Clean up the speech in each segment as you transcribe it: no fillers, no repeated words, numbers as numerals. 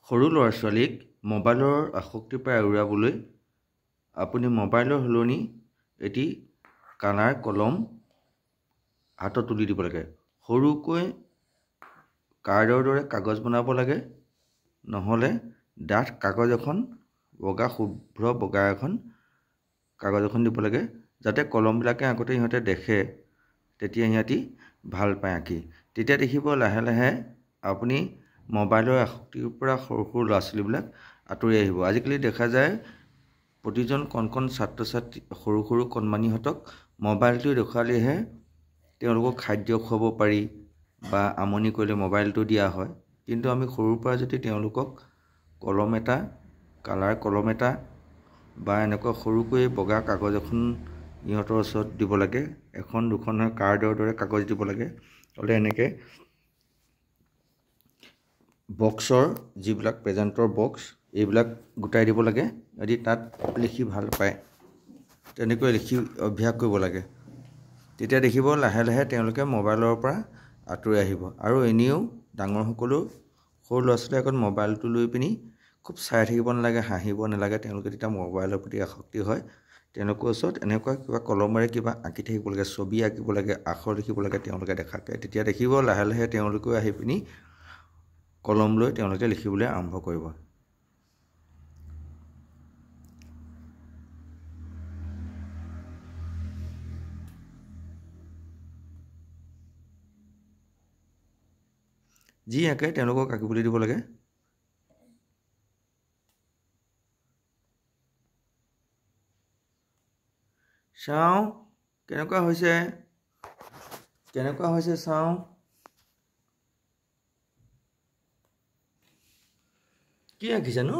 সৰু ল'ৰা ছোৱালীক মোবাইলৰ আসক্তিৰ পৰা এৰুৱাবলৈ আপুনি মোবাইলৰ সলনি এটি কালাৰ কলম হাতত তুলি দিব লাগে। সৰুকৈ কাৰ্ডৰ দৰে কাগজ বনাব লাগে, নহ'লে ডাঠ কাগজ এখন বগা শুভ্ৰ বগা এখন কাগজ এখন দিব লাগে, যাতে কলমবিলাকে আগতে সিহঁতে দেখে, তেতিয়া সিহঁতি ভাল পায় আঁকি। তেতিয়া দেখিব লাহে লাহে আপুনি মোবাইলৰ আসক্তিৰ পৰা সৰু সৰু ল'ৰা ছোৱালীবিলাক আঁতৰি আহিব। আজিকালি দেখা যায় প্ৰতিজন কণ কণ ছাত্ৰ ছাত্ৰী সৰু সৰু কণমানিহঁতক মোবাইলটো দেখুৱালেহে তেওঁলোকক খাদ্য খুৱাব পাৰি বা আমনি কৰিলে মোবাইলটো দিয়া হয়। কিন্তু আমি সৰুৰ পৰা যদি তেওঁলোকক কলম এটা, কালাৰ কলম এটা বা এনেকুৱা সৰুকৈ বগা কাগজ এখন ইহঁতৰ ওচৰত দিব লাগে, এখন দুখন কাৰ্ডৰ দৰে কাগজ দিব লাগে, হ'লে এনেকৈ বক্সৰ যিবিলাক প্ৰেজেণ্টৰ বক্স এইবিলাক গোটাই দিব লাগে, যদি তাত লিখি ভাল পায় তেনেকৈ লিখি অভ্যাস কৰিব লাগে। তেতিয়া দেখিব লাহে লাহে তেওঁলোকে মোবাইলৰ পৰা আঁতৰি আহিব। আৰু এনেও ডাঙৰসকলেও সৰু ল'ৰা ছোৱালীৰ আগত মোবাইলটো লৈ পিনি খুব চাই থাকিব নালাগে, হাঁহিব নালাগে, তেওঁলোকে তেতিয়া মোবাইলৰ প্ৰতি আসক্তি হয়। তেওঁলোকৰ ওচৰত এনেকুৱা কিবা কলমেৰে কিবা আঁকি থাকিব লাগে, ছবি আঁকিব লাগে, আখৰ লিখিব লাগে তেওঁলোকে দেখাকে। তেতিয়া দেখিব লাহে লাহে তেওঁলোকেও আহি পিনি কলম লৈ তেওঁলোকে লিখিবলৈ আৰম্ভ কৰিব। যি আঁকে তেওঁলোকক আঁকিবলৈ দিব লাগে। চাওঁ কেনেকুৱা হৈছে, কেনেকুৱা হৈছে চাওঁ। কি আঁকিছানো?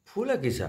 ফুল আঁকিছা?